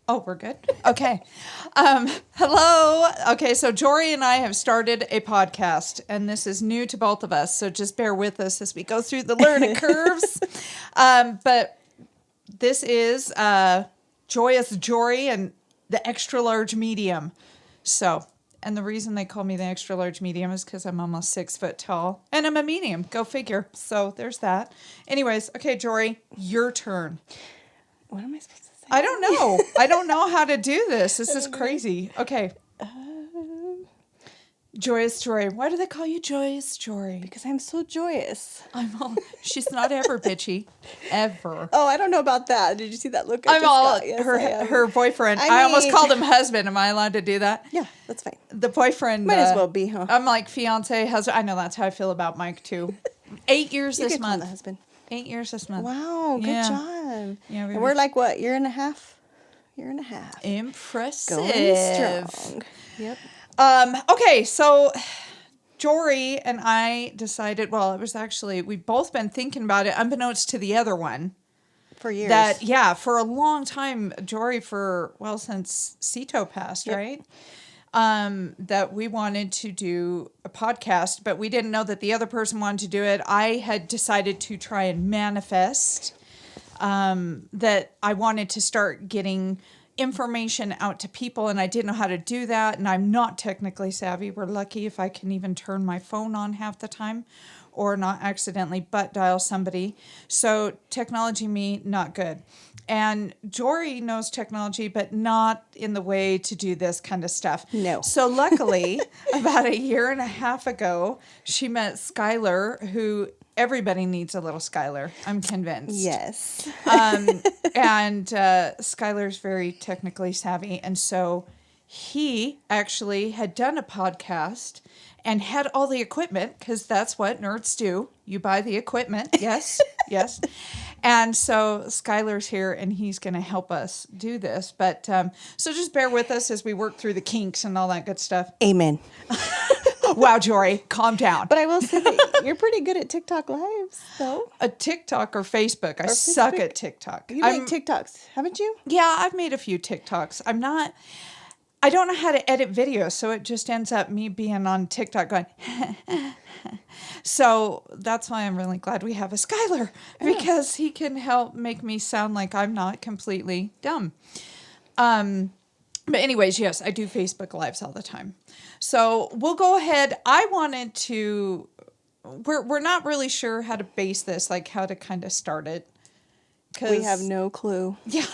Oh, we're good? Okay. Hello. Okay, so Jory and I have started a podcast, and this is new to both of us, so just bear with us as we go through the learning curves. But this is Joyous Jory and the extra large medium. So, and the reason they call me the extra large medium is because I'm almost 6 foot tall, and I'm a medium. Go figure. So there's that. Anyways, okay, Jory, your turn. What am I supposed to say? I don't know. I don't know how to do this. This is crazy. Okay. Joyous Jory. Why do they call you Joyous Jory? Because I'm so joyous. She's not ever bitchy. Ever. Oh, I don't know about that. Did you see that look? Her boyfriend. I almost called him husband. Am I allowed to do that? Yeah, that's fine. The boyfriend. Might as well be, huh? I'm like fiance, husband. I know that's how I feel about Mike too. 8 years this month. The husband. 8 years this month. Wow, good job. Yeah, and we're like, what, year and a half? Year and a half. Impressive. Going strong. Yep. Okay, so Jory and I decided, well, it was actually, we've both been thinking about it, unbeknownst to the other one. For years. For a long time, Jory, since Cito passed, yep. Right? That we wanted to do a podcast, but we didn't know that the other person wanted to do it. I had decided to try and manifest that I wanted to start getting information out to people, and I didn't know how to do that, and I'm not technically savvy. We're lucky if I can even turn my phone on half the time or not accidentally butt dial somebody. So technology me, not good. And Jory knows technology, but not in the way to do this kind of stuff. No. So luckily, about a year and a half ago, she met Skylar, who everybody needs a little Skylar. I'm convinced. Yes. And Skylar's very technically savvy. And so he actually had done a podcast and had all the equipment, because that's what nerds do. You buy the equipment. Yes, yes. And so Skylar's here, and he's going to help us do this. But so just bear with us as we work through the kinks and all that good stuff. Amen. Wow, Jory, calm down. But I will say that you're pretty good at TikTok lives, though. A TikTok or Facebook. I suck at TikTok. You make TikToks, haven't you? Yeah, I've made a few TikToks. I don't know how to edit videos, so it just ends up me being on TikTok going, So that's why I'm really glad we have a Skylar, because he can help make me sound like I'm not completely dumb. But anyways, yes, I do Facebook Lives all the time. So we'll go ahead. We're not really sure how to base this, like how to kind of start it. We have no clue. Yeah,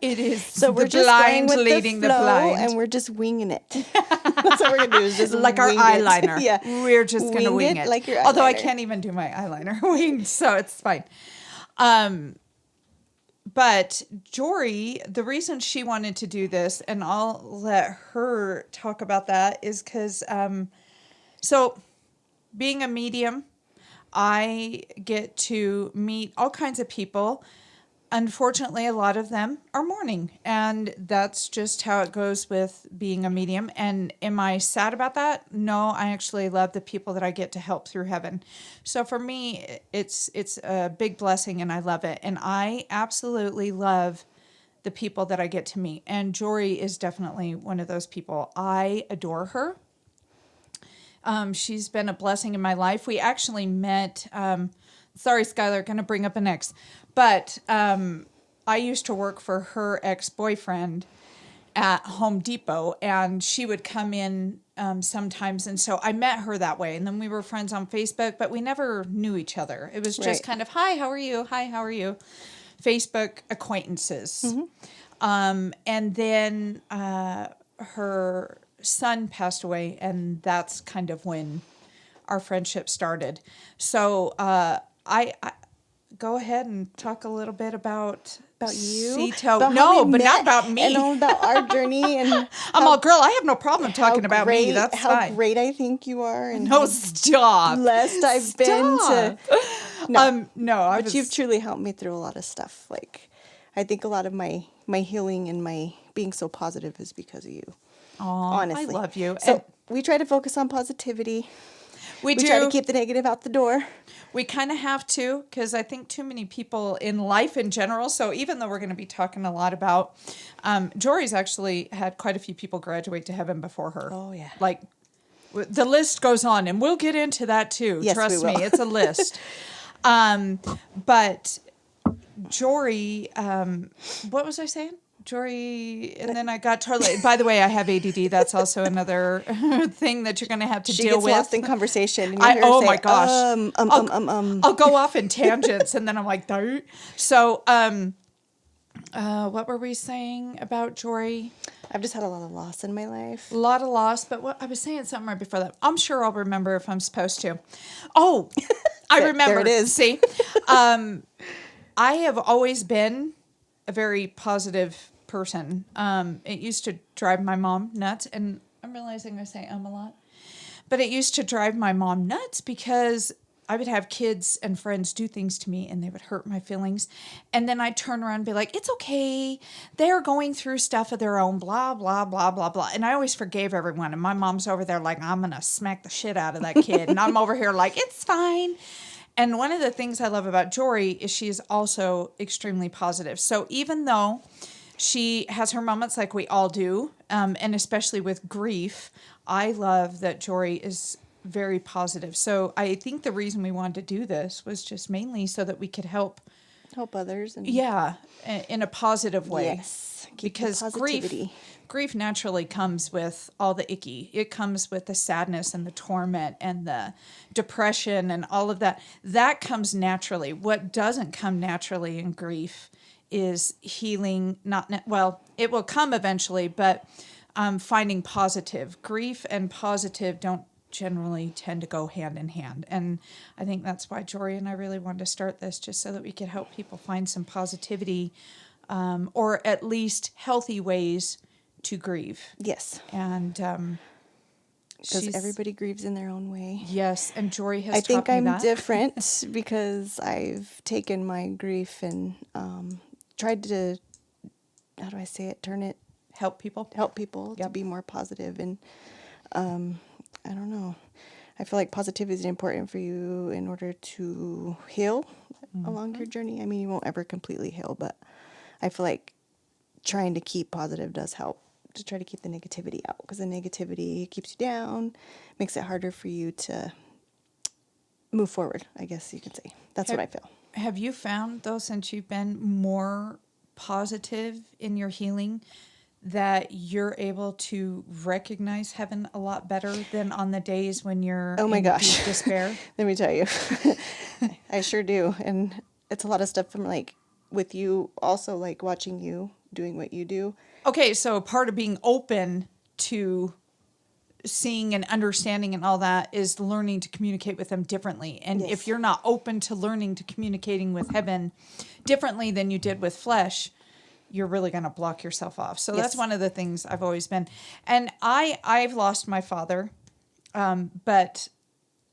it is. So we're just blind leading the blind, and we're just winging it. That's what we're gonna do. Is just like our eyeliner. Yeah, we're just gonna wing it. Like your eyeliner. Although I can't even do my eyeliner winged, so it's fine. But Jory, the reason she wanted to do this, and I'll let her talk about that, is because so being a medium, I get to meet all kinds of people. Unfortunately, a lot of them are mourning, and that's just how it goes with being a medium. And am I sad about that? No, I actually love the people that I get to help through heaven. So for me, it's a big blessing, and I love it. And I absolutely love the people that I get to meet. And Jory is definitely one of those people. I adore her. She's been a blessing in my life. We actually met, sorry, Skylar, going to bring up an ex, but I used to work for her ex-boyfriend at Home Depot, and she would come in sometimes, and so I met her that way, and then we were friends on Facebook, but we never knew each other. It was just kind of, hi, how are you? Hi, how are you? Facebook acquaintances. Mm-hmm. And then her son passed away, and that's kind of when our friendship started. So I go ahead and talk a little bit about you. Cito. No, but not about me. And all about our journey. And I'm all, girl, I have no problem talking about me. That's how fine. Great I think you are. And no, stop. Blessed I've been to. No, but you've truly helped me through a lot of stuff. Like, I think a lot of my healing and my being so positive is because of you. Honestly, I love you. So we try to focus on positivity. We try to do. keep the negative out the door. We kind of have to, because I think too many people in life in general. So even though we're going to be talking a lot about, Jory's actually had quite a few people graduate to heaven before her. Oh, yeah. Like the list goes on, and we'll get into that too. Yes, Trust we will. me, it's a list. But Jory, what was I saying? Jory, and then I got totally. By the way, I have ADD. That's also another thing that you're going to have to She deal gets with. lost in conversation. And you hear her Oh say, my gosh! I'll go off in tangents, and then I'm like, "Duh." So, what were we saying about Jory? I've just had a lot of loss in my life. A lot of loss, but what I was saying something right before that. I'm sure I'll remember if I'm supposed to. Oh, I remember. There it is. See, I have always been a very positive person. It used to drive my mom nuts, and I'm realizing I say a lot, but it used to drive my mom nuts because I would have kids and friends do things to me and they would hurt my feelings. And then I'd turn around and be like, it's okay. They're going through stuff of their own, blah, blah, blah, blah, blah. And I always forgave everyone. And my mom's over there like, I'm going to smack the shit out of that kid. And I'm over here like, it's fine. And one of the things I love about Jory is she's also extremely positive. So even though she has her moments like we all do, and especially with grief, I love that Jory is very positive. So I think the reason we wanted to do this was just mainly so that we could help others. And in a positive way. Yes. Keep the Because positivity. grief naturally comes with all the icky. It comes with the sadness and the torment and the depression and all of that. That comes naturally. What doesn't come naturally in grief is healing. It will come eventually, but finding positive. Grief and positive don't generally tend to go hand in hand. And I think that's why Jory and I really wanted to start this, just so that we could help people find some positivity, or at least healthy ways to grieve. Yes. And because everybody grieves in their own way. Yes, and Jory has I think taught me I'm that. different because I've taken my grief and tried to, how do I say it, Help people to be more positive. And I don't know. I feel like positivity is important for you in order to heal along your journey. I mean, you won't ever completely heal, but I feel like trying to keep positive does help, to try to keep the negativity out, because the negativity keeps you down, makes it harder for you to move forward, I guess you could say. That's what I feel. Have you found, though, since you've been more positive in your healing, that you're able to recognize heaven a lot better than on the days when you're in deep despair? Let me tell you. I sure do. And it's a lot of stuff from like with you also, like watching you doing what you do. Okay, so part of being open to seeing and understanding and all that is learning to communicate with them differently. And Yes. if you're not open to learning to communicating with heaven differently than you did with flesh, you're really going to block yourself off. So that's one of the things I've always been. And I've lost my father, but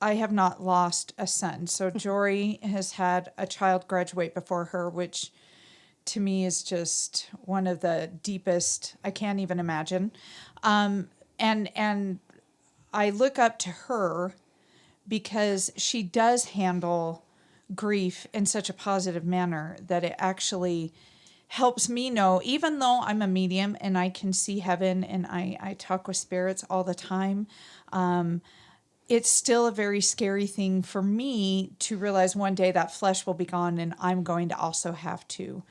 I have not lost a son. So Jory has had a child graduate before her, which to me is just one of the deepest, I can't even imagine. And I look up to her because she does handle grief in such a positive manner that it actually helps me know, even though I'm a medium and I can see heaven and I talk with spirits all the time, it's still a very scary thing for me to realize one day that flesh will be gone and I'm going to also have to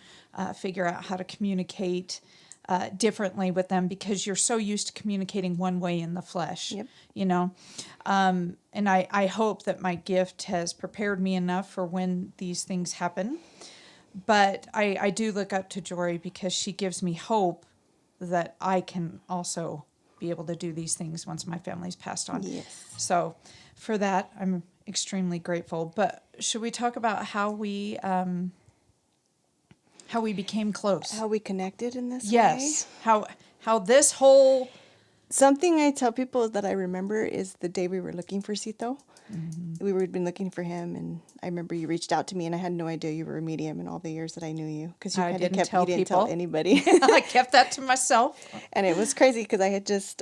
figure out how to communicate differently with them, because you're so used to communicating one way in the flesh. Yep. You know? And I hope that my gift has prepared me enough for when these things happen. But I do look up to Jory because she gives me hope that I can also be able to do these things once my family's passed on. Yes. So for that, I'm extremely grateful. But should we talk about how we became close? How we connected in this way? Yes. How this whole... Something I tell people that I remember is the day we were looking for Cito. Mm-hmm. We'd been looking for him, and I remember you reached out to me, and I had no idea you were a medium in all the years that I knew you, because you didn't tell anybody. I kept that to myself. And it was crazy because I had just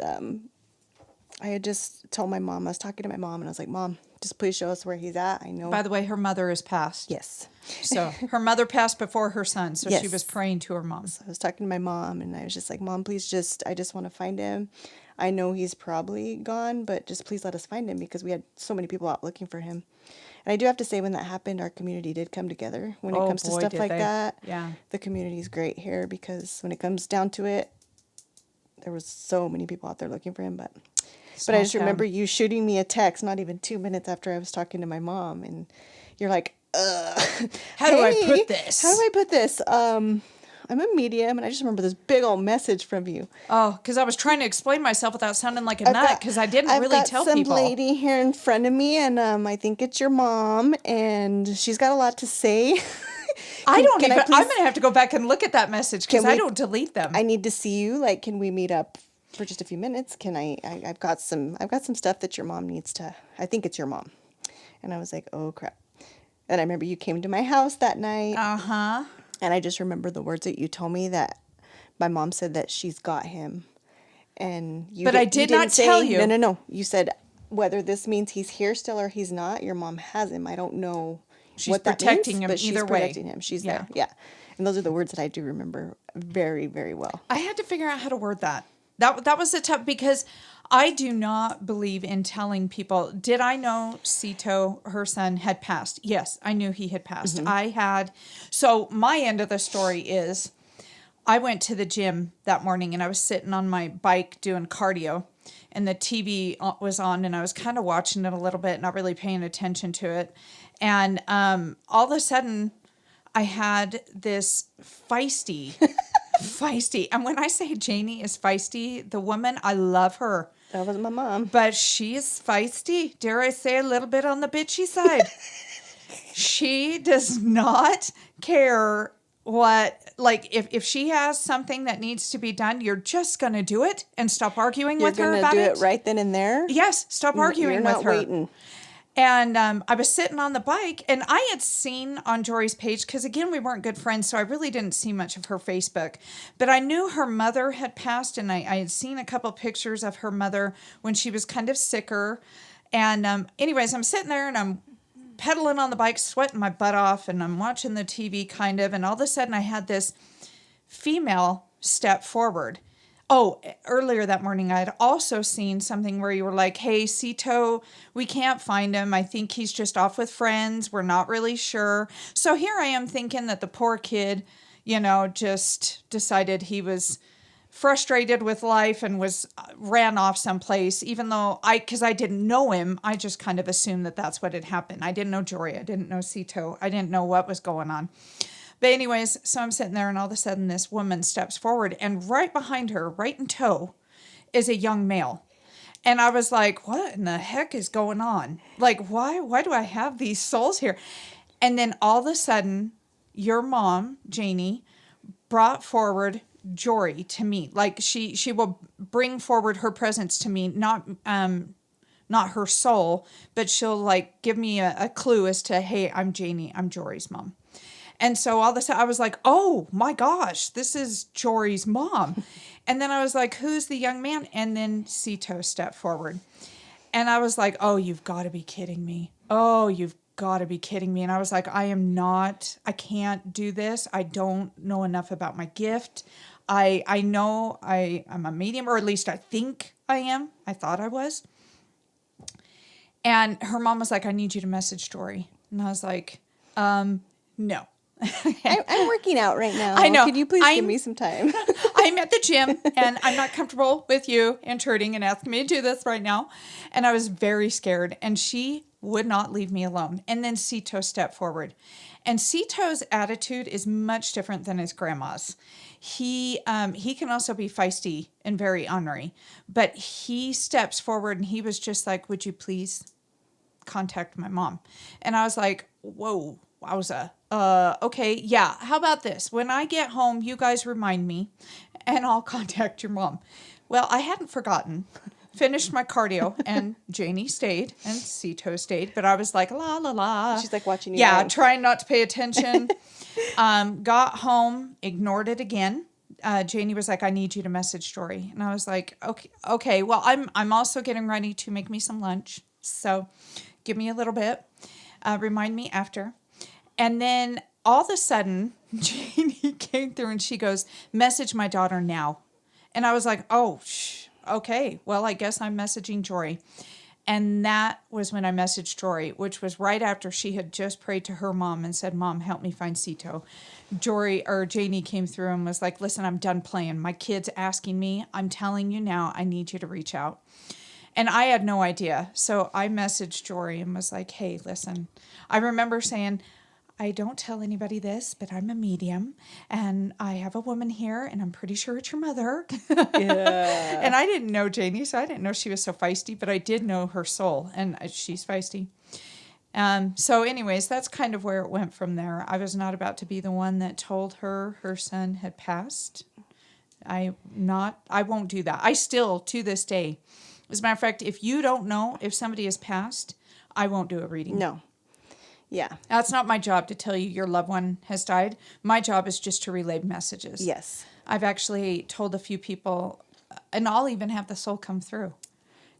I had just told my mom, I was talking to my mom, and I was like, Mom, just please show us where he's at. I know. By the way, her mother is passed. Yes. So her mother passed before her son. So she Yes. was praying to her mom. So I was talking to my mom, and I was just like, Mom, please I just want to find him. I know he's probably gone, but just please let us find him, because we had so many people out looking for him. And I do have to say, when that happened, our community did come together when it Oh, comes to boy, stuff did like they. that. Yeah. The community is great here, because when it comes down to it, there was so many people out there looking for him. But I Small just town. remember you shooting me a text not even 2 minutes after I was talking to my mom, and you're like, How do I hey, put this? How do I put this? I'm a medium, and I just remember this big old message from you. Oh, because I was trying to explain myself without sounding like a nut, because I didn't I've really got tell some people. lady here in front of me, and I think it's your mom, and she's got a lot to say. I'm going please- to have to go back and look at that message, because Can I we- don't delete them. I need to see you. Like, can we meet up for just a few minutes? I've got some stuff that your mom needs to. I think it's your mom. And I was like, oh crap. And I remember you came to my house that night. Uh-huh. And I just remember the words that you told me, that my mom said that she's got him. And you But I did not didn't say, tell you. No. You said whether this means he's here still or he's not, your mom has him. I don't know She's what that protecting means, him but she's either way. protecting him. She's Yeah. there. Yeah. And those are the words that I do remember very, very well. I had to figure out how to word that. That was a tough, because I do not believe in telling people. Did I know Cito, her son, had passed? Yes, I knew he had passed. Mm-hmm. So my end of the story is, I went to the gym that morning, and I was sitting on my bike doing cardio, and the TV was on, and I was kind of watching it a little bit, not really paying attention to it. And all of a sudden, I had this feisty. And when I say Janie is feisty, the woman, I love her. That wasn't my mom. But she is feisty. Dare I say, a little bit on the bitchy side. She does not care if she has something that needs to be done, you're just going to do it and stop arguing with her about it. You're going to do it right then and there? Yes, stop arguing You're with not her. waiting. And I was sitting on the bike, and I had seen on Jory's page, because again, we weren't good friends, so I really didn't see much of her Facebook. But I knew her mother had passed, and I had seen a couple pictures of her mother when she was kind of sicker. And anyways, I'm sitting there, and I'm pedaling on the bike, sweating my butt off, and I'm watching the TV kind of, and all of a sudden I had this female step forward. Oh, earlier that morning, I had also seen something where you were like, hey, Cito, we can't find him. I think he's just off with friends. We're not really sure. So here I am thinking that the poor kid, just decided he was frustrated with life and ran off someplace, even though because I didn't know him, I just kind of assumed that that's what had happened. I didn't know Jory. I didn't know Cito. I didn't know what was going on. But anyways, so I'm sitting there, and all of a sudden this woman steps forward, and right behind her, right in tow, is a young male. And I was like, what in the heck is going on? Like, why do I have these souls here? And then all of a sudden, your mom, Janie, brought forward Jory to me. Like, she will bring forward her presence to me, not her soul, but she'll give me a clue as to, hey, I'm Janie, I'm Jory's mom. And so all of a sudden I was like, oh my gosh, this is Jory's mom. And then I was like, who's the young man? And then Cito stepped forward. And I was like, oh, you've got to be kidding me. Oh, you've got to be kidding me. And I was like, I can't do this. I don't know enough about my gift. I know I'm a medium, or at least I think I am. I thought I was. And her mom was like, I need you to message Jory. And I was like, no. I'm working out right now. I know. Could you please give me some time? I'm at the gym, and I'm not comfortable with you intruding and asking me to do this right now. And I was very scared, and she would not leave me alone. And then Cito stepped forward. And Cito's attitude is much different than his grandma's. He can also be feisty and very ornery, but he steps forward, and he was just like, would you please contact my mom? And I was like, whoa, wowza. Okay, yeah, how about this? When I get home, you guys remind me, and I'll contact your mom. Well, I hadn't forgotten. Finished my cardio, and Janie stayed, and Cito stayed, but I was like, la, la, la. She's like watching you. Yeah, run. trying not to pay attention. Got home, ignored it again. Janie was like, I need you to message Jory. And I was like, okay. Well, I'm also getting ready to make me some lunch. So give me a little bit. Remind me after. And then all of a sudden, Janie came through and she goes, message my daughter now. And I was like, oh, okay. Well, I guess I'm messaging Jory. And that was when I messaged Jory, which was right after she had just prayed to her mom and said, Mom, help me find Cito. Janie came through and was like, listen, I'm done playing. My kid's asking me. I'm telling you now, I need you to reach out. And I had no idea. So I messaged Jory and was like, hey, listen. I remember saying, I don't tell anybody this, but I'm a medium and I have a woman here and I'm pretty sure it's your mother. Yeah. And I didn't know Janie, so I didn't know she was so feisty, but I did know her soul and she's feisty. So anyways, that's kind of where it went from there. I was not about to be the one that told her son had passed. I won't do that. I still, to this day, as a matter of fact, if you don't know if somebody has passed, I won't do a reading. No. Yeah. That's not my job to tell you your loved one has died. My job is just to relay messages. Yes. I've actually told a few people, and I'll even have the soul come through.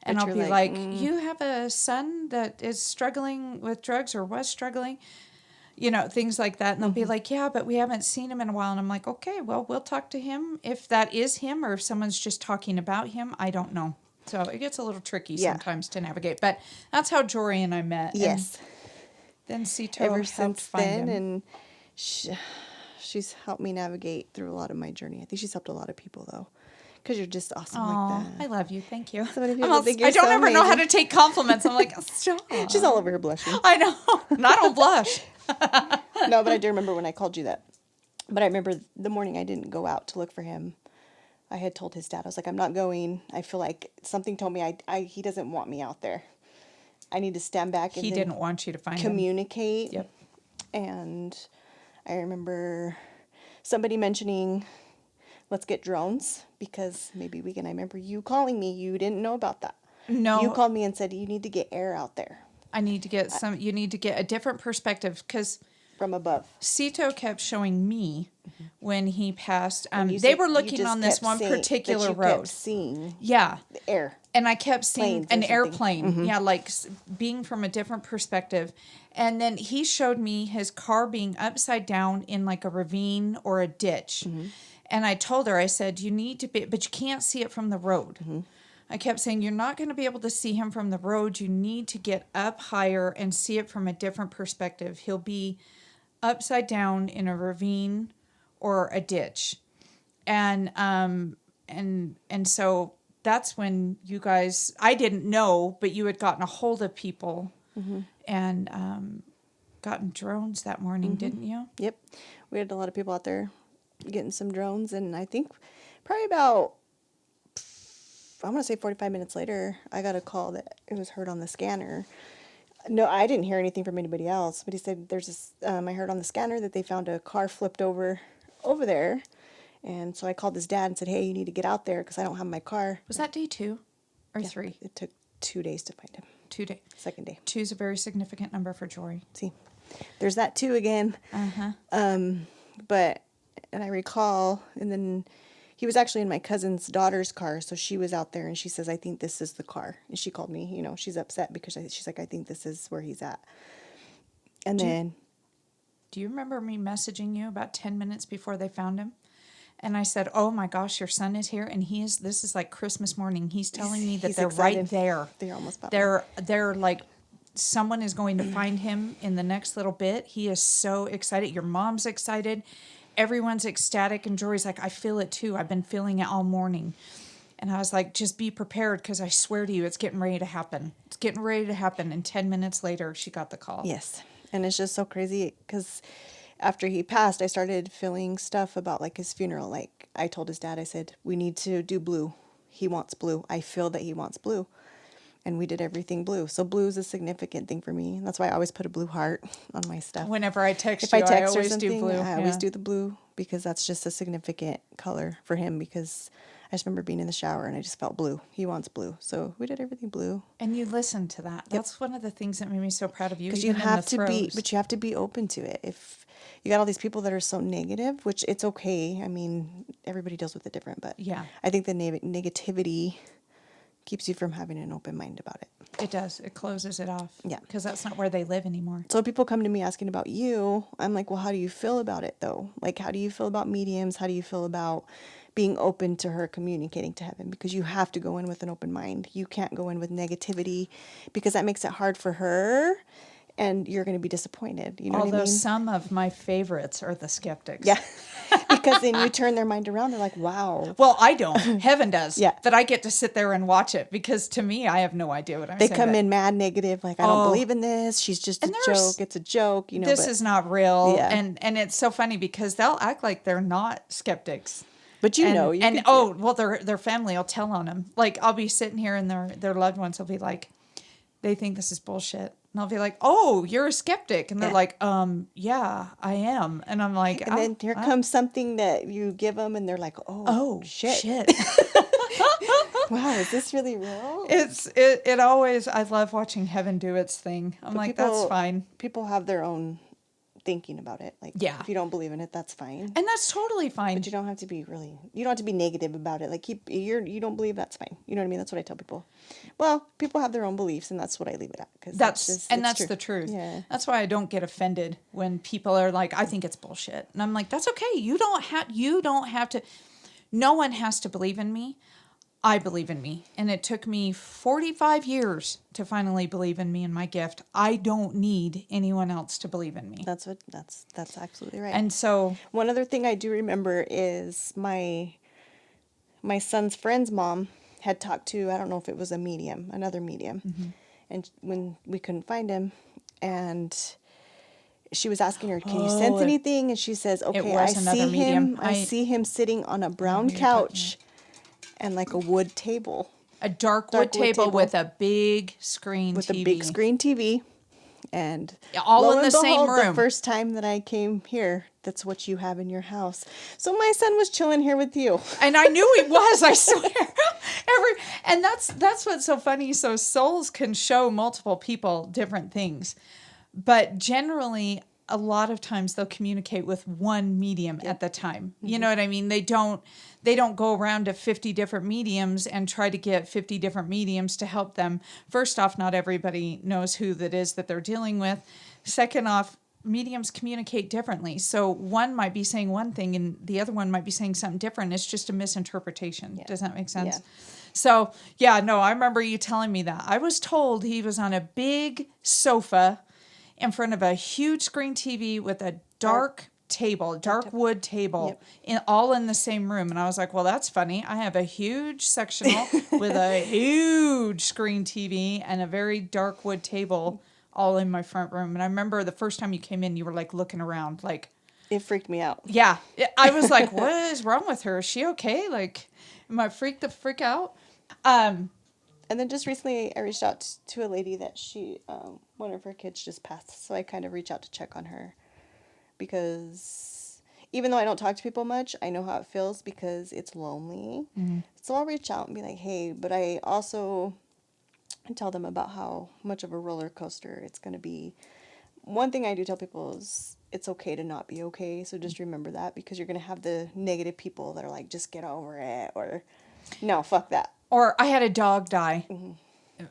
And But I'll you're be like, you have a son that is struggling with drugs or was struggling, things like that. And they'll be like, yeah, but we haven't seen him in a while. And I'm like, okay, well, we'll talk to him. If that is him or if someone's just talking about him, I don't know. So it gets a little tricky sometimes to navigate. But that's how Jory and I met. Yes. And then Cito Ever helped since find then, him. and she's helped me navigate through a lot of my journey. I think she's helped a lot of people, though, because you're just awesome like that. I love you. Thank you. So many people think you're I don't so ever know how amazing. to take compliments. I'm like, stop. She's all over here blushing. I know. And I don't blush. No, but I do remember when I called you that. But I remember the morning I didn't go out to look for him. I had told his dad, I was like, I'm not going. I feel like something told me he doesn't want me out there. I need to stand back and He didn't want you to find him. communicate. Yep. And I remember somebody mentioning, let's get drones because maybe we can. I remember you calling me. You didn't know about that. No. You called me and said, you need to get air out there You need to get a different perspective because from above. Cito kept showing me when he passed. And you They said were you looking just on this kept one seeing- particular that you road. kept seeing Yeah. the air. And I kept seeing Planes or an something. airplane. Yeah, like being from a different perspective. And then he showed me his car being upside down in like a ravine or a ditch. And I told her, I said, you need to be, but you can't see it from the road. I kept saying, you're not going to be able to see him from the road. You need to get up higher and see it from a different perspective. He'll be upside down in a ravine or a ditch. And so that's when you guys, I didn't know, but you had gotten a hold of people and gotten drones that morning, didn't you? Yep. We had a lot of people out there getting some drones. And I think probably about, I'm going to say 45 minutes later, I got a call that it was heard on the scanner. No, I didn't hear anything from anybody else, but he said there's this, I heard on the scanner that they found a car flipped over there. And so I called his dad and said, hey, you need to get out there because I don't have my car. Was that day 2 or 3? It took 2 days to find him. 2 days. Second day. 2 is a very significant number for Jory. See, there's that 2 again. But, and I recall, and then he was actually in my cousin's daughter's car. So she was out there and she says, I think this is the car. And she called me, she's upset because she's like, I think this is where he's at. And Do you remember me messaging you about 10 minutes before they found him? And I said, oh my gosh, your son is here. And this is like Christmas morning. He's telling me that he's they're excited. right there. They're almost about They're like, someone is going to find him in the next little bit. He is so excited. Your mom's excited. Everyone's ecstatic. And Jory's like, I feel it too. I've been feeling it all morning. And I was like, just be prepared because I swear to you, it's getting ready to happen. It's getting ready to happen. And 10 minutes later, she got the call. Yes. And it's just so crazy because after he passed, I started feeling stuff about like his funeral. Like I told his dad, I said, we need to do blue. He wants blue. I feel that he wants blue. And we did everything blue. So blue is a significant thing for me. And that's why I always put a blue heart on my stuff. Whenever I text If you, I text I always or something, do blue. I always do the blue because that's just a significant color for him because I just remember being in the shower and I just felt blue. He wants blue. So we did everything blue. And you listen to that. That's one of the things that made me so proud of you. Because you even in have the to be, throes. but you have to be open to it. If you got all these people that are so negative, which it's okay. I mean, everybody deals with it different, but Yeah. I think the negativity keeps you from having an open mind about it. It does. It closes it off. Yeah. Because that's not where they live anymore. So people come to me asking about you. I'm like, well, how do you feel about it though? Like, how do you feel about mediums? How do you feel about being open to her communicating to heaven? Because you have to go in with an open mind. You can't go in with negativity because that makes it hard for her and you're going to be disappointed. You know Although what I mean? some of my favorites are the skeptics. Yeah. Because then you turn their mind around. They're like, wow. Well, I don't. Heaven does. Yeah. But I get to sit there and watch it because to me, I have no idea what I'm They saying. come but in mad negative, like, I don't believe in this. She's just a And there's- joke. It's a joke, you know. This is not real. Yeah. And it's so funny because they'll act like they're not skeptics. But you and, know, you and can- oh, well, their family will tell on them. Like, I'll be sitting here and their loved ones will be like, they think this is bullshit. And I'll be like, oh, you're a skeptic. And they're Yeah. like, yeah, I am. And I'm like, And then here comes something that you give them, and they're like, oh, shit. wow, is this really real? It always, I love watching heaven do its thing. I'm But like, that's fine. People have their own thinking about it. Like, Yeah. if you don't believe in it, that's fine. And that's totally fine. But you don't have to be you don't have to be negative about it. Like, you don't believe, that's fine. You know what I mean? That's what I tell people. Well, people have their own beliefs, and that's what I leave it at. Cause That's it's that's true. the truth. Yeah. That's why I don't get offended when people are like, I think it's bullshit. And I'm like, that's okay. You don't have to, no one has to believe in me. I believe in me. And it took me 45 years to finally believe in me and my gift. I don't need anyone else to believe in me. That's absolutely right. And so one other thing I do remember is my son's friend's mom had talked to, I don't know if it was another medium. Mm-hmm. And when we couldn't find him, and she was asking her, can you sense anything? And she says, okay, I was another see him. medium. I see him sitting on a brown couch and like a wood table. a dark wood table with a big screen With TV. a big screen TV. And All lo in and the same behold, room. The first time that I came here, that's what you have in your house. So my son was chilling here with you. And I knew he was, I swear. And that's what's so funny. So souls can show multiple people different things. But generally, a lot of times they'll communicate with one medium at the time. You know what I mean? They don't go around to 50 different mediums and try to get 50 different mediums to help them. First off, not everybody knows who that is that they're dealing with. Second off, mediums communicate differently. So one might be saying one thing and the other one might be saying something different. It's just a misinterpretation. Yeah. Does that make sense? Yeah. So, yeah, no, I remember you telling me that. I was told he was on a big sofa in front of a huge screen TV with a dark wood table, all in the same room. And I was like, well, that's funny. I have a huge sectional with a huge screen TV and a very dark wood table all in my front room. And I remember the first time you came in, you were like looking around like. It freaked me out. Yeah. I was like, what is wrong with her? Is she okay? Like, am I freaked the frick out? And then just recently I reached out to a lady that one of her kids just passed. So I kind of reach out to check on her. Because even though I don't talk to people much, I know how it feels because it's lonely. Mm-hmm. So I'll reach out and be like, hey, but I also tell them about how much of a roller coaster it's going to be. One thing I do tell people is it's okay to not be okay. So just remember that because you're going to have the negative people that are like, just get over it. Or no, fuck that. Or I had a dog die. Mm-hmm.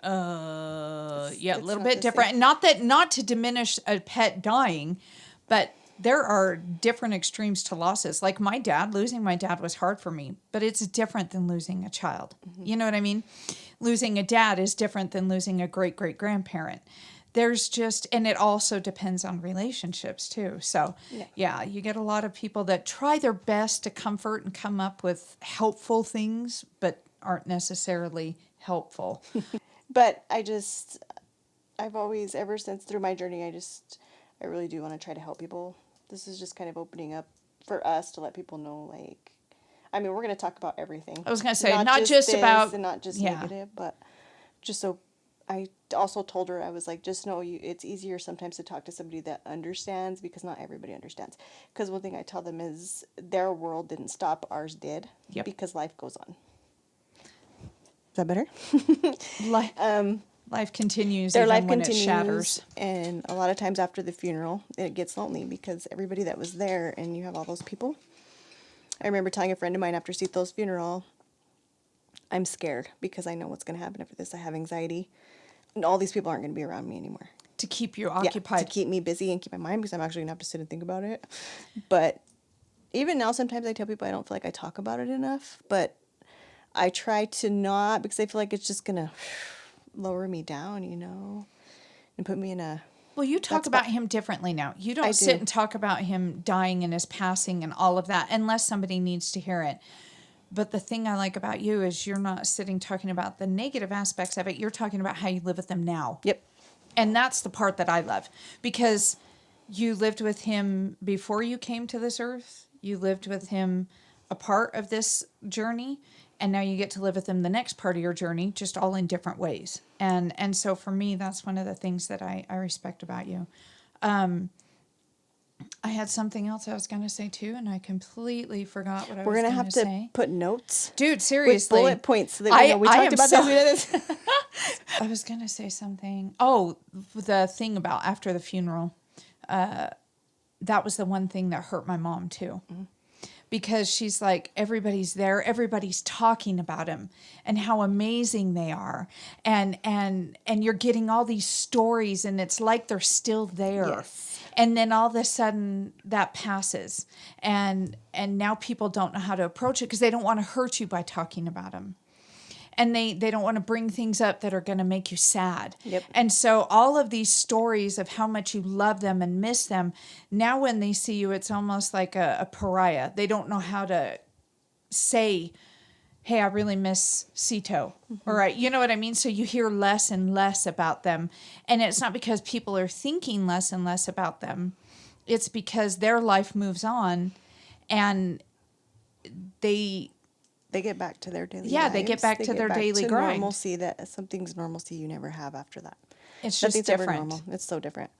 A little bit the different. same. Not to diminish a pet dying, but there are different extremes to losses. Like losing my dad was hard for me, but it's different than losing a child. Mm-hmm. You know what I mean? Losing a dad is different than losing a great-great-grandparent. And it also depends on relationships too. So yeah, you get a lot of people that try their best to comfort and come up with helpful things, but aren't necessarily helpful. But I've always, ever since through my journey, I really do want to try to help people. This is just kind of opening up for us to let people know, like, I mean, we're going to talk about everything. I was going to say, not just this about, and not just negative, but just so I also told her, I was like, just know it's easier sometimes to talk to somebody that understands because not everybody understands. Because one thing I tell them is their world didn't stop, ours did. Because life goes on. Is that better? Life continues Their even life when continues, it shatters. and a lot of times after the funeral, it gets lonely because everybody that was there, and you have all those people. I remember telling a friend of mine after Cito's funeral, I'm scared because I know what's going to happen after this. I have anxiety, and all these people aren't going to be around me anymore. To keep you Yeah, occupied. to keep me busy and keep my mind, because I'm actually going to have to sit and think about it. But even now, sometimes I tell people I don't feel like I talk about it enough, but I try to not, because I feel like it's just going to lower me down, and put me in a... Well, you talk That's about about- him differently now. You I don't sit do. and talk about him dying and his passing and all of that unless somebody needs to hear it. But the thing I like about you is you're not sitting talking about the negative aspects of it. You're talking about how you live with them now. Yep. And that's the part that I love, because you lived with him before you came to this earth. You lived with him a part of this journey, and now you get to live with him the next part of your journey, just all in different ways. And so for me, that's one of the things that I respect about you. I had something else I was going to say too, and I completely forgot what I We're was going to going have to to say. put notes Dude, with seriously. bullet points so that we know we I talked am about so- this. I was going to say something. Oh, the thing about after the funeral. That was the one thing that hurt my mom too. Mm-hmm. Because she's like, everybody's there, everybody's talking about him and how amazing they are. And you're getting all these stories, and it's like they're still there. Yes. And then all of a sudden that passes. And now people don't know how to approach it because they don't want to hurt you by talking about him. And they don't want to bring things up that are going to make you sad. Yep. And so all of these stories of how much you love them and miss them, now when they see you, it's almost like a pariah. They don't know how to say, hey, I really miss Cito. Mm-hmm. Or, you know what I mean? So you hear less and less about them. And it's not because people are thinking less and less about them. It's because their life moves on, and they get back to their daily Yeah, lives. they get back to their daily grind. Normalcy, that something's normalcy you never have after that. It's just Nothing's ever different. normal. It's so different.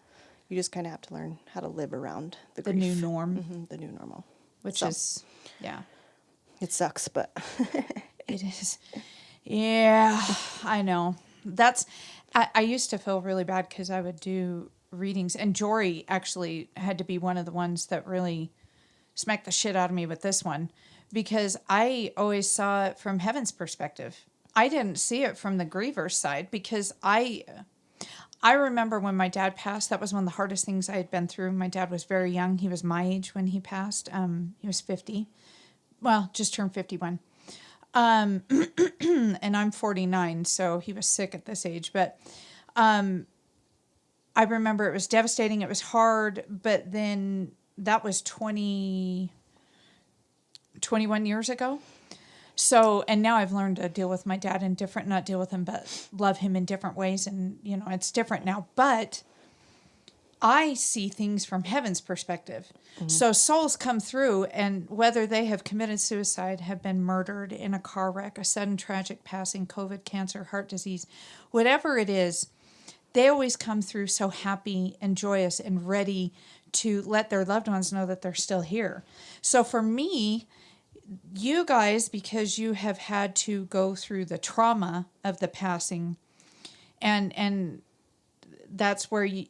You just kind of have to learn how to live around the The grief. new norm, The new normal. which So, is, yeah, it sucks, but it is. Yeah, I know. I used to feel really bad because I would do readings, and Jory actually had to be one of the ones that really smacked the shit out of me with this one, because I always saw it from heaven's perspective. I didn't see it from the griever's side, because I remember when my dad passed, that was one of the hardest things I had been through. My dad was very young. He was my age when he passed. He was 50. Well, just turned 51. And I'm 49, so he was sick at this age. But I remember it was devastating. It was hard. But then that was 21 years ago. So, and now I've learned to deal with my dad in different, not deal with him, but love him in different ways. And, it's different now. But I see things from heaven's perspective. Mm-hmm. So souls come through, and whether they have committed suicide, have been murdered in a car wreck, a sudden tragic passing, COVID, cancer, heart disease, whatever it is, they always come through so happy and joyous and ready to let their loved ones know that they're still here. So for me, you guys, because you have had to go through the trauma of the passing, and that's where you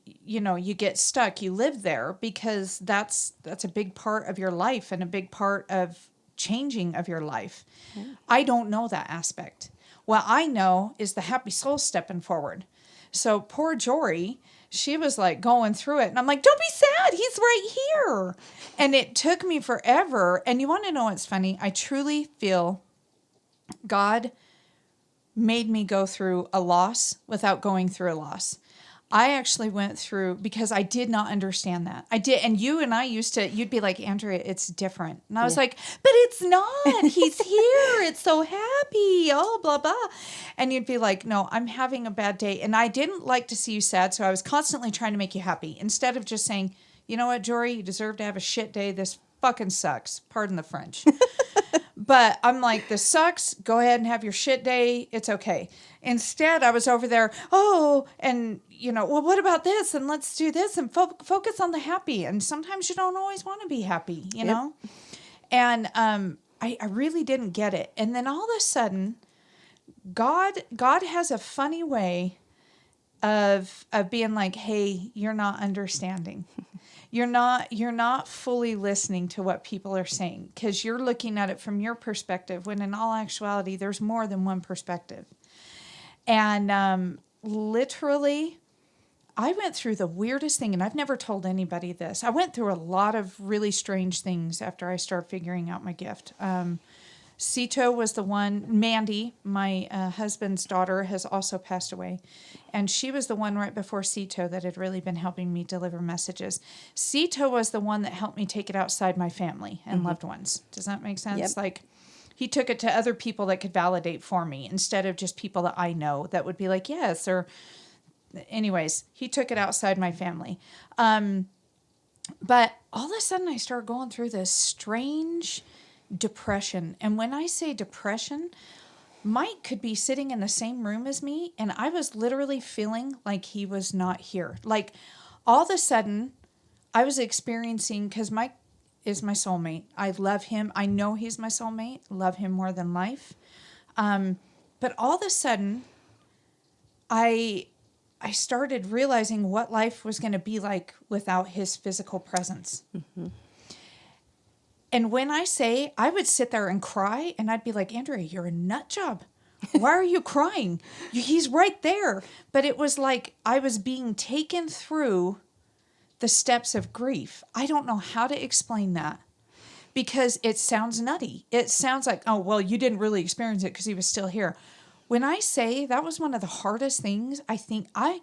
get stuck. You live there because that's a big part of your life and a big part of changing of your life. Mm. I don't know that aspect. What I know is the happy soul stepping forward. So poor Jory, she was like going through it, and I'm like, don't be sad. He's right here. And it took me forever. And you want to know what's funny? I truly feel God made me go through a loss without going through a loss. I actually went through, because I did not understand that. I did. And you and I you'd be like, Andrea, it's different. And I was like, but it's not. He's here. It's so happy. Oh, blah, blah. And you'd be like, no, I'm having a bad day. And I didn't like to see you sad. So I was constantly trying to make you happy. Instead of just saying, you know what, Jory, you deserve to have a shit day. This fucking sucks. Pardon the French. But I'm like, this sucks. Go ahead and have your shit day. It's okay. Instead, I was over there, and, well, what about this? And let's do this and focus on the happy. And sometimes you don't always want to be happy, you know? And I really didn't get it. And then all of a sudden, God has a funny way of being like, hey, you're not understanding. You're not fully listening to what people are saying because you're looking at it from your perspective when in all actuality there's more than one perspective. And literally, I went through the weirdest thing, and I've never told anybody this. I went through a lot of really strange things after I started figuring out my gift. Sito was the one, Mandy, my husband's daughter, has also passed away. And she was the one right before Sito that had really been helping me deliver messages. Sito was the one that helped me take it outside my family and loved ones. Does that make sense? Yep. Like, he took it to other people that could validate for me instead of just people that I know that would be like, yes, or... Anyways, he took it outside my family. But all of a sudden I started going through this strange depression. And when I say depression, Mike could be sitting in the same room as me, and I was literally feeling like he was not here. Like, all of a sudden, I was experiencing, because Mike is my soulmate. I love him. I know he's my soulmate. Love him more than life. But all of a sudden, I started realizing what life was going to be like without his physical presence. Mm-hmm. And when I say, I would sit there and cry, and I'd be like, Andrea, you're a nut job. Why are you crying? He's right there. But it was like I was being taken through the steps of grief. I don't know how to explain that because it sounds nutty. It sounds like, oh, well, you didn't really experience it because he was still here. When I say that was one of the hardest things, I think I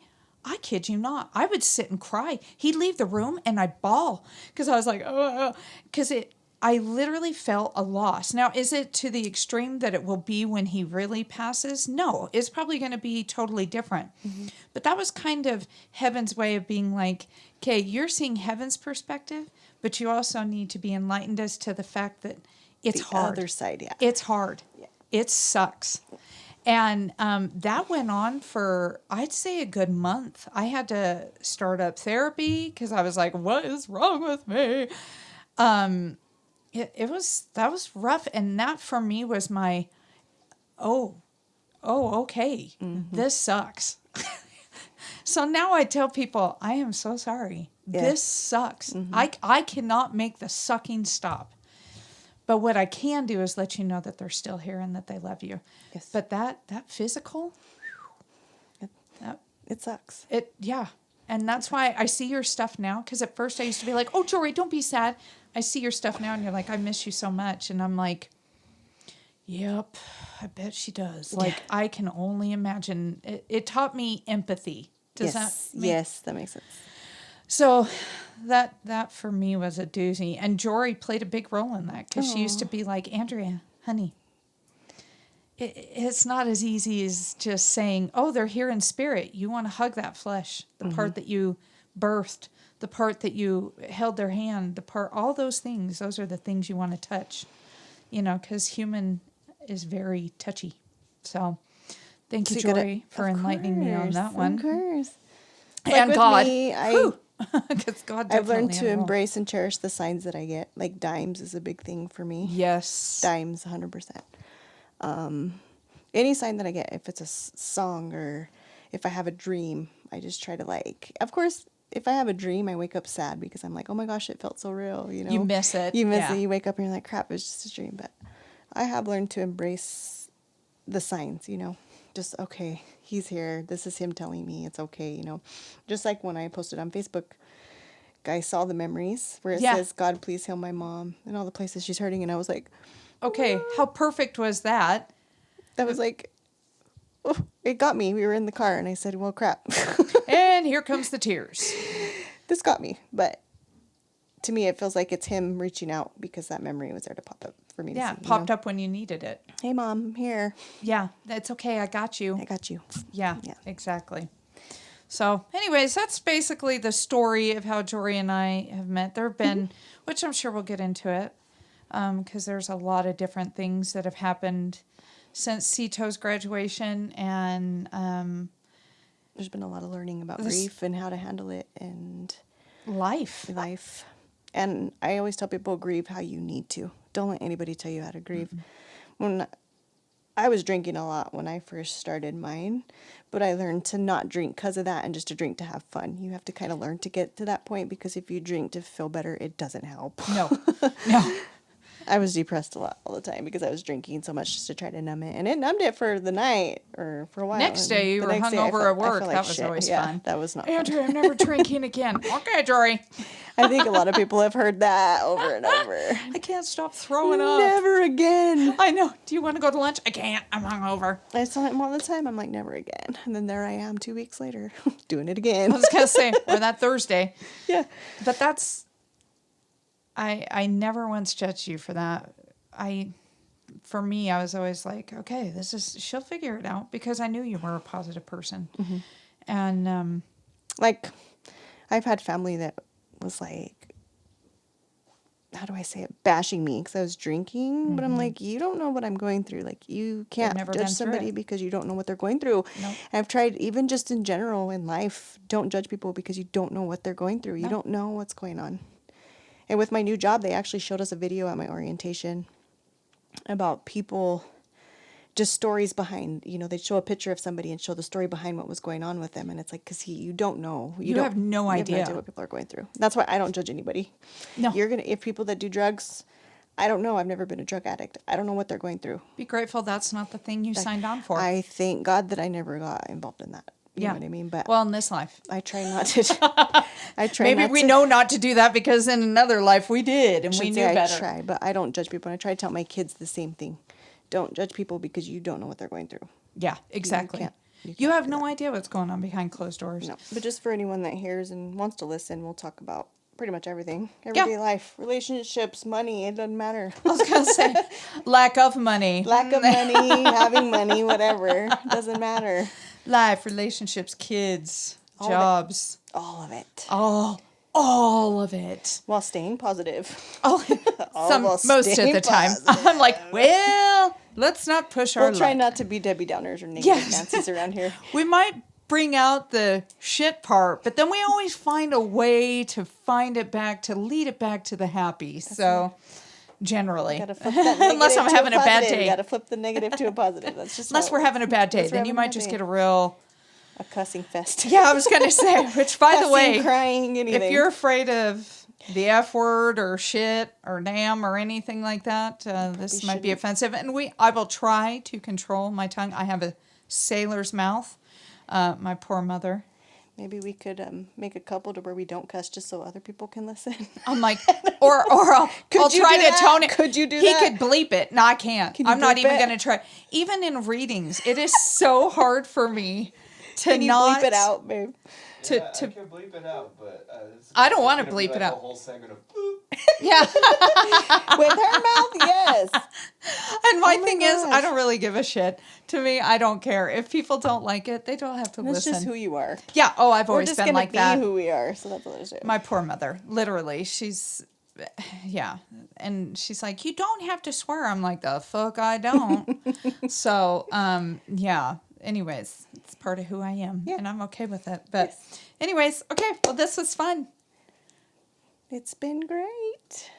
kid you not, I would sit and cry. He'd leave the room and I'd bawl because I was like, oh, because I literally felt a loss. Now, is it to the extreme that it will be when he really passes? No, it's probably going to be totally different. Mm-hmm. But that was kind of heaven's way of being like, okay, you're seeing heaven's perspective, but you also need to be enlightened as to the fact that it's hard. The other side, yeah. It's hard. Yeah. It sucks. And that went on for, I'd say, a good month. I had to start up therapy because I was like, what is wrong with me? That was rough. And that for me was my, okay, this sucks. So now I tell people, I am so sorry. Yeah. This sucks. Mm-hmm. I cannot make the sucking stop. But what I can do is let you know that they're still here and that they love you. Yes. But that physical, it sucks. Yeah. And that's why I see your stuff now. Because at first I used to be like, oh, Jory, don't be sad. I see your stuff now and you're like, I miss you so much. And I'm like, yep, I bet she does. Like, I can only imagine. It taught me empathy. Does that makes sense. So that for me was a doozy. And Jory played a big role in that because she used to be like, Andrea, honey, it's not as easy as just saying, oh, they're here in spirit. You want to hug that flesh, the part that you birthed, the part that you held their hand, all those things. Those are the things you want to touch, because human is very touchy. So thank you, Jory, for enlightening me on that one. Of course. And God. Me, because God I've learned to embrace and cherish the signs that I get. Like dimes is a big thing for me. Yes. Dimes, 100%. Any sign that I get, if it's a song or if I have a dream, I just try to of course, if I have a dream, I wake up sad because I'm like, oh my gosh, it felt so real, You miss it. You miss it. You wake up and you're like, crap, it was just a dream. But I have learned to embrace the signs, just, okay, he's here. This is him telling me it's okay, Just like when I posted on Facebook, I saw the memories where it says, God, please heal my mom and all the places she's hurting. And I was like, okay, how perfect was that? That was like, it got me. We were in the car and I said, well, crap. And here comes the tears. This got me. But to me, it feels like it's him reaching out because that memory was there to pop up for me to see. Yeah, popped up when you needed it. Hey, Mom, I'm here. Yeah, that's okay. I got you. I got you. Yeah, exactly. So, anyways, that's basically the story of how Jory and I have met. There have been, which I'm sure we'll get into it, because there's a lot of different things that have happened since Sito's graduation, and there's been a lot of learning about grief and how to handle it and life. And I always tell people, grieve how you need to. Don't let anybody tell you how to grieve. Mm-hmm. When I was drinking a lot when I first started mine, but I learned to not drink because of that and just to drink to have fun. You have to kind of learn to get to that point because if you drink to feel better, it doesn't help. No, no. I was depressed a lot all the time because I was drinking so much just to try to numb it. And it numbed it for the night or for a while. Next day, you The were next day, hungover at work. felt That was shit. always Yeah, fun. that was not fun. Andrew, I'm never drinking again. Okay, Jory. I think a lot of people have heard that over and over. I can't stop throwing up. Never again. I know. Do you want to go to lunch? I can't. I'm hungover. I tell him all the time. I'm like, never again. And then there I am 2 weeks later doing it I again. was going to say, or that Thursday. Yeah. But that's, I never once judged you for that. For me, I was always like, okay, she'll figure it out because I knew you were a positive person. Mm-hmm. And, Like, I've had family that was like, how do I say it, bashing me because I was drinking. But I'm like, you don't know what I'm going through. Like, you can't never been judge through somebody it. because you don't know what they're going through. No. And I've tried, even just in general in life, don't judge people because you don't know what they're going through. You No. don't know what's going on. And with my new job, they actually showed us a video at my orientation about people, just stories behind, they'd show a picture of somebody and show the story behind what was going on with them. And it's like, because you don't know. You don't, have no idea. what people are going through. That's why I don't judge anybody. No. If people that do drugs, I don't know. I've never been a drug addict. I don't know what they're going through. be grateful that's not the thing you signed on for. I thank God that I never got involved in that. You know what I mean? But well, in this life. I try not to. Maybe we know not to do that because in another life we did and we knew better. I try, but I don't judge people. And I try to tell my kids the same thing. Don't judge people because you don't know what they're going through. Yeah, exactly. You You can't have do no that. idea what's going on behind closed doors. No, but just for anyone that hears and wants to listen, we'll talk about pretty much everything. Everyday life, relationships, money, it doesn't matter. I was going to say, lack of money. Lack of money, having money, whatever. Doesn't matter. Life, relationships, kids, All of it. jobs. All of it. All of it. While staying positive. Oh, while most of staying the time. positive. I'm like, well, let's not push our We'll try luck. not to be Debbie Downers or negative Yes. Nancy's around here. We might bring out the shit part, but then we always find a way to find it back, to lead it back to the happy. So, generally. Gotta flip that negative Unless I'm to having a bad positive. day. Gotta flip the negative to a positive. That's just Unless how we're it having a bad day, Unless we're then you having a might bad just day. get a real... a cussing fest. Yeah, I was going to say, which by the Cussing, way, crying, anything. if you're afraid of the F word or shit or damn or anything like that, this might be shouldn't. offensive. And I will try to control my tongue. I have a sailor's mouth. My poor mother. Maybe we could make a couple to where we don't cuss just so other people can listen. I'm like, or I'll Could you try do to that? tone it. Could you do he that? could bleep it. No, I can't. Can you I'm not bleep even it? going to try. Even in readings, it is so hard for me to Can you not bleep it out, babe? To, I to can bleep it out, but I don't wanna it's gonna be bleep it like out. A whole segment of boop. yeah. With her mouth, yes. And my Oh my thing is, I gosh. don't really give a shit. To me, I don't care. If people don't like it, they don't have to That's listen. just who you are. Yeah. Oh, I've We're always just been gonna like be that. who we are, so that's what it is. My poor mother, literally, she's, yeah. And she's like, you don't have to swear. I'm like, the fuck I don't. So, yeah. Anyways, it's part of who I am. Yeah. And I'm okay with it. But anyways, okay. Well, this was fun. It's been great.